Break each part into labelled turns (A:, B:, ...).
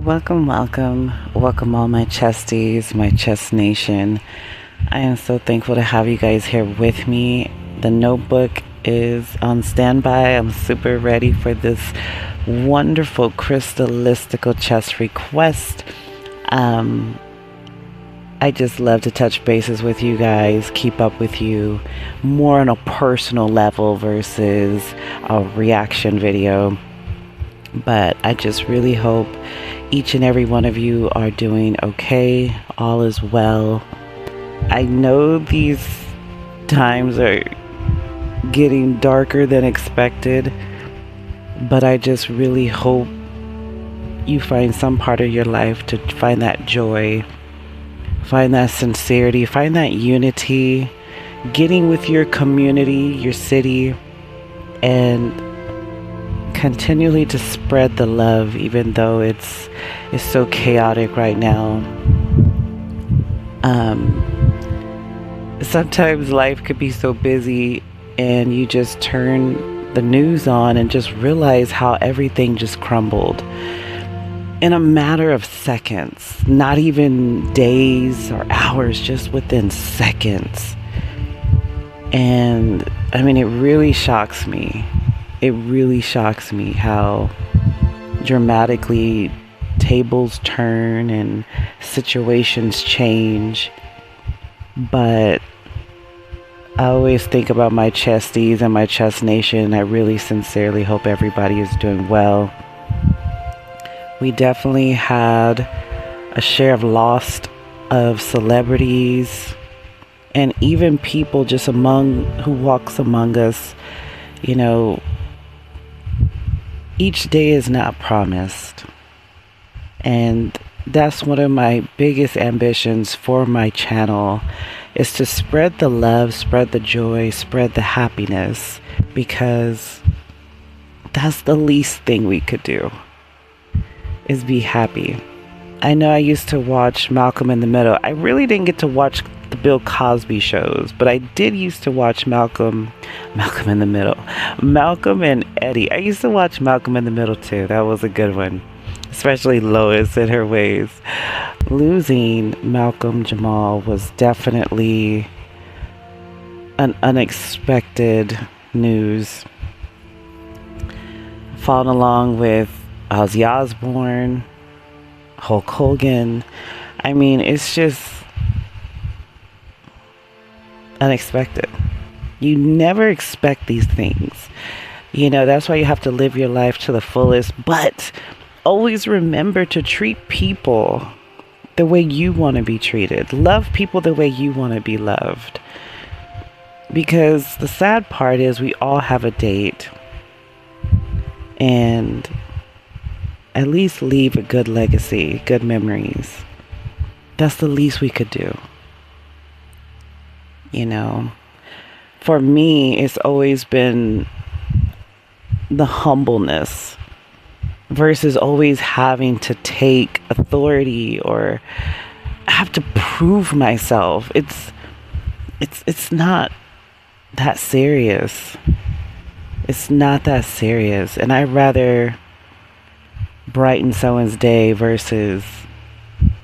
A: Welcome, welcome all my chesties, my chest nation. I am so thankful to have you guys here with me. The notebook is on standby. I'm super ready for this wonderful crystalistical chest request. I just love to touch bases with you guys, keep up with you more on a personal level versus a reaction video. But I just really hope each and every one of you are doing okay, all is well. I know these times are getting darker than expected, but I just really hope you find some part of your life to find that joy, find that sincerity, find that unity, getting with your community, your city, and continually to spread the love, even though it's so chaotic right now. Sometimes life could be so busy and you just turn the news on and just realize how everything just crumbled in a matter of seconds, not even days or hours, just within seconds. And I mean, it really shocks me. It really shocks me how dramatically tables turn and situations change. But I always think about my chesties and my chest nation. I really sincerely hope everybody is doing well. We definitely had a share of loss of celebrities and even people just who walks among us. You know, each day is not promised, and that's one of my biggest ambitions for my channel, is to spread the love, spread the joy, spread the happiness, because that's the least thing we could do, is be happy. I know I used to watch Malcolm in the Middle. I really didn't get to watch the Bill Cosby shows, but I did used to watch Malcolm in the Middle. Malcolm and Eddie. I used to watch Malcolm in the Middle too. That was a good one. Especially Lois and her ways. Losing Malcolm Jamal was definitely an unexpected news. Following along with Ozzy Osbourne, Hulk Hogan. I mean, it's just unexpected. You never expect these things. You know, that's why you have to live your life to the fullest. But always remember to treat people the way you want to be treated. Love people the way you want to be loved. Because the sad part is we all have a date. And at least leave a good legacy, good memories. That's the least we could do. You know, for me, it's always been the humbleness versus always having to take authority or have to prove myself. It's not that serious. It's not that serious. And I'd rather brighten someone's day versus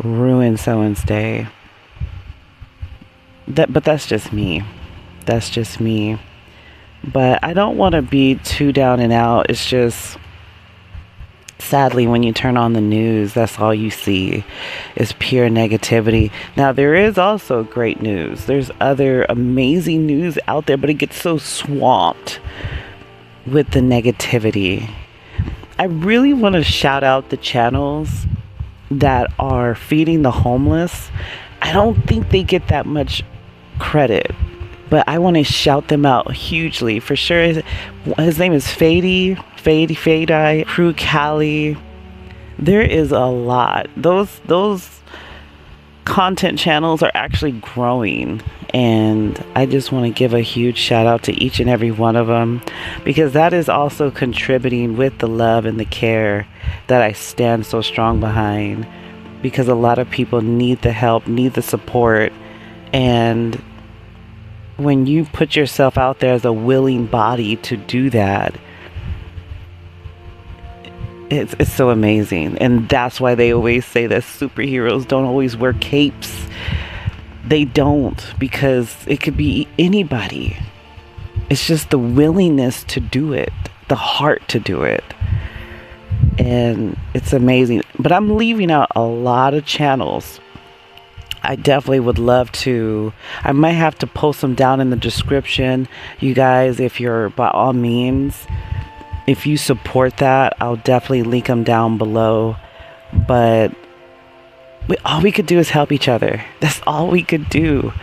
A: ruin someone's day. But that's just me. That's just me. But I don't want to be too down and out. It's just, sadly, when you turn on the news, that's all you see is pure negativity. Now, there is also great news. There's other amazing news out there, but it gets so swamped with the negativity. I really want to shout out the channels that are feeding the homeless. I don't think they get that much credit, but I want to shout them out hugely for sure. His name is Fady, Crew Cali. There is a lot. Those content channels are actually growing, and I just want to give a huge shout out to each and every one of them, because that is also contributing with the love and the care that I stand so strong behind, because a lot of people need the help, need the support. And when you put yourself out there as a willing body to do that, It's so amazing. And that's why they always say that superheroes don't always wear capes. They don't, because it could be anybody. It's just the willingness to do it, the heart to do it. And it's amazing. But I'm leaving out a lot of channels. I definitely would love to. I might have to post them down in the description. You guys, if you're, by all means, if you support that, I'll definitely link them down below. But all we could do is help each other. That's all we could do.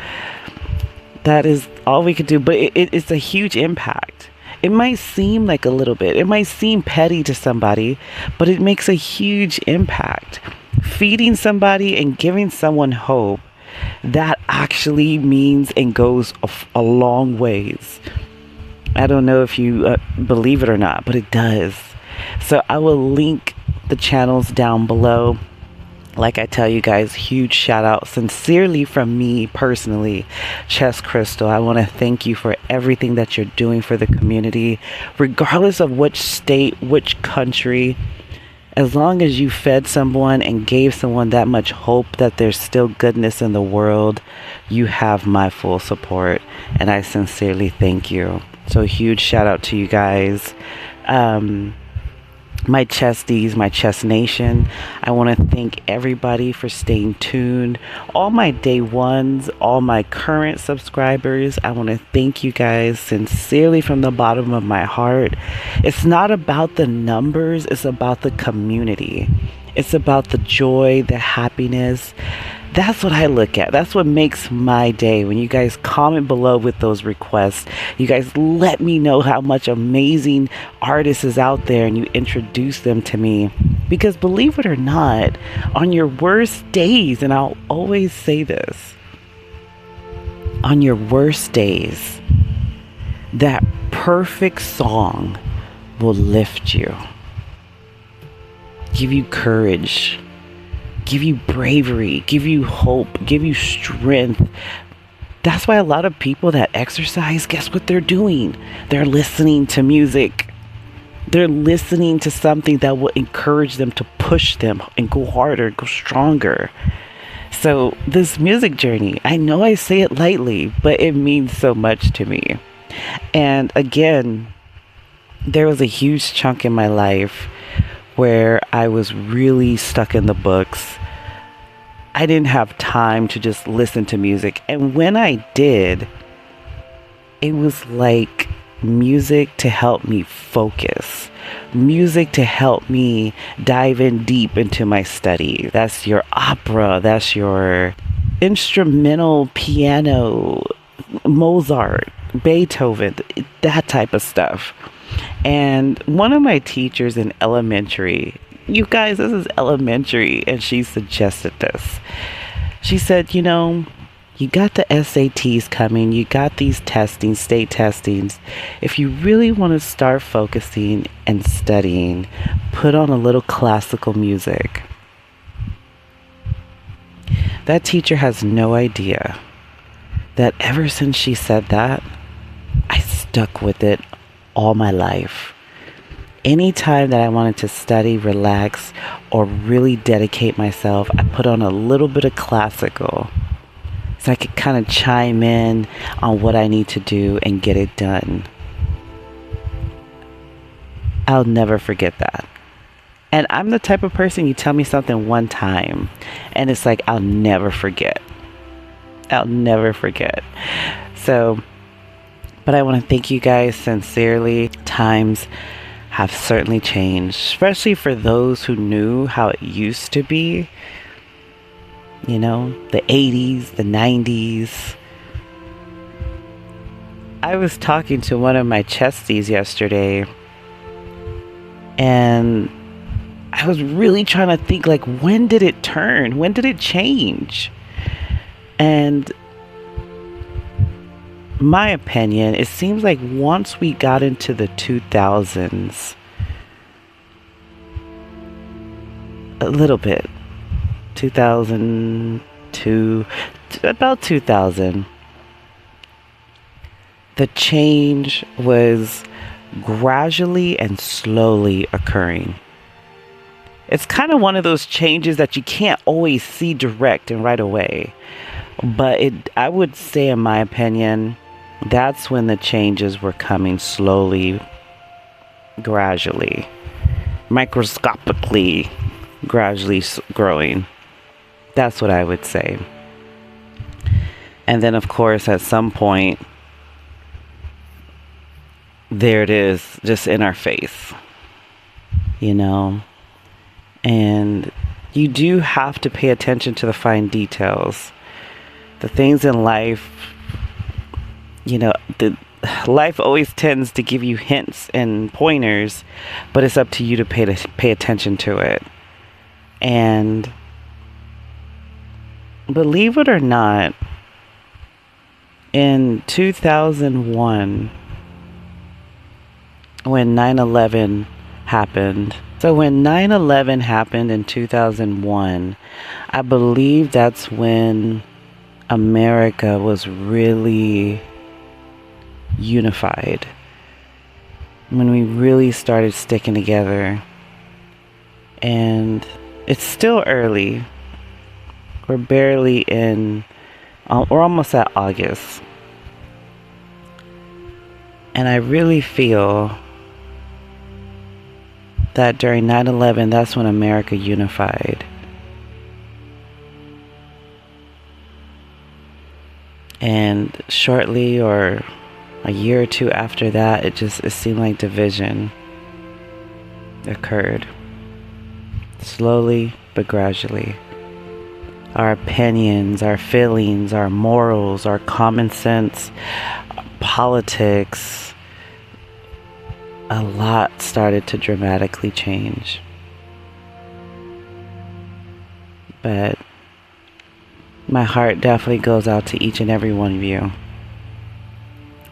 A: That is all we could do. But it's a huge impact. It might seem like a little bit. It might seem petty to somebody, but it makes a huge impact. Feeding somebody and giving someone hope, that actually means and goes a long ways. I don't know if you believe it or not, but it does. So I will link the channels down below. Like I tell you guys, huge shout out sincerely from me personally, ChestCrystal. I want to thank you for everything that you're doing for the community, regardless of which state, which country. As long as you fed someone and gave someone that much hope that there's still goodness in the world, you have my full support, and I sincerely thank you. So huge shout out to you guys. My chesties, my chest nation, I want to thank everybody for staying tuned. All my day ones, all my current subscribers, I want to thank you guys sincerely from the bottom of my heart. It's not about the numbers, it's about the community. It's about the joy, the happiness. That's what I look at. That's what makes my day. When you guys comment below with those requests, you guys let me know how much amazing artists is out there and you introduce them to me. Because believe it or not, on your worst days, and I'll always say this, on your worst days, that perfect song will lift you, give you courage, give you bravery, give you hope, give you strength. That's why a lot of people that exercise, guess what they're doing? They're listening to music. They're listening to something that will encourage them to push them and go harder, go stronger. So this music journey, I know I say it lightly, but it means so much to me. And again, there was a huge chunk in my life where I was really stuck in the books. I didn't have time to just listen to music. And when I did, it was like music to help me focus. Music to help me dive in deep into my study. That's your opera. That's your instrumental piano, Mozart, Beethoven, that type of stuff. And one of my teachers in elementary, you guys, this is elementary, and she suggested this. She said, you know, you got the SATs coming, you got these testings, state testings. If you really want to start focusing and studying, put on a little classical music. That teacher has no idea that ever since she said that, I stuck with it all my life. Anytime that I wanted to study, relax, or really dedicate myself, I put on a little bit of classical so I could kind of chime in on what I need to do and get it done. I'll never forget that. And I'm the type of person, you tell me something one time and it's like, I'll never forget. I'll never forget. So, but I want to thank you guys sincerely. Times have certainly changed, especially for those who knew how it used to be. You know, the 80s, the 90s. I was talking to one of my chesties yesterday, and I was really trying to think, like, when did it turn? When did it change? And my opinion, it seems like once we got into the 2000s, a little bit, 2002, about 2000, the change was gradually and slowly occurring. It's kind of one of those changes that you can't always see direct and right away. But I would say, in my opinion, that's when the changes were coming slowly, gradually, microscopically, gradually growing. That's what I would say. And then, of course, at some point, there it is, just in our face, you know? And you do have to pay attention to the fine details. The things in life, you know, life always tends to give you hints and pointers, but it's up to you to pay attention to it. And believe it or not, in 2001, when 9/11 happened. So when 9/11 happened in 2001, I believe that's when America was really unified. When we really started sticking together. And it's still early. We're barely in, we're almost at August. And I really feel that during 9/11, that's when America unified. And shortly, or a year or two after that, it seemed like division occurred. Slowly but gradually. Our opinions, our feelings, our morals, our common sense, politics, a lot started to dramatically change. But my heart definitely goes out to each and every one of you.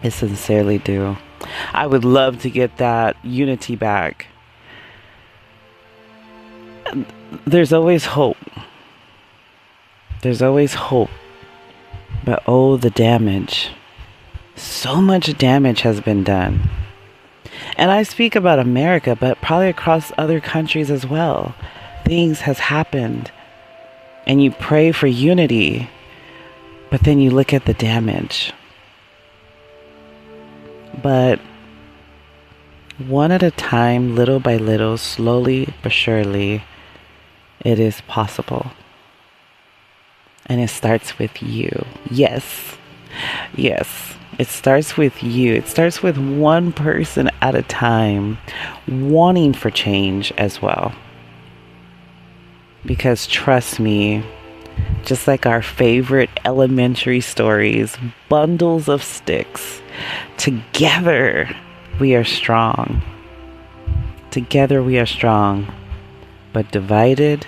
A: I sincerely do. I would love to get that unity back. There's always hope. There's always hope. But oh, the damage. So much damage has been done. And I speak about America, but probably across other countries as well. Things has happened. And you pray for unity, but then you look at the damage. But one at a time, little by little, slowly but surely, it is possible. And it starts with you. Yes. Yes. It starts with you. It starts with one person at a time, wanting for change as well. Because trust me, just like our favorite elementary stories, bundles of sticks, together we are strong. Together we are strong, but divided,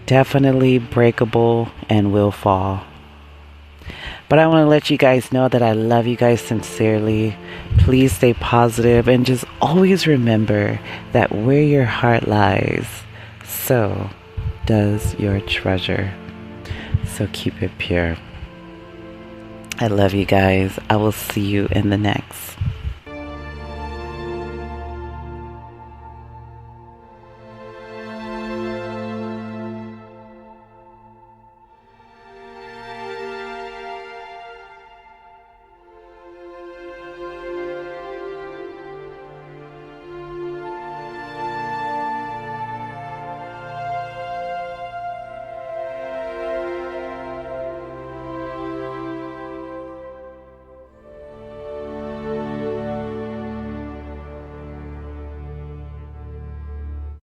A: definitely breakable and will fall. But I want to let you guys know that I love you guys sincerely. Please stay positive and just always remember that where your heart lies, so does your treasure. So keep it pure. I love you guys. I will see you in the next.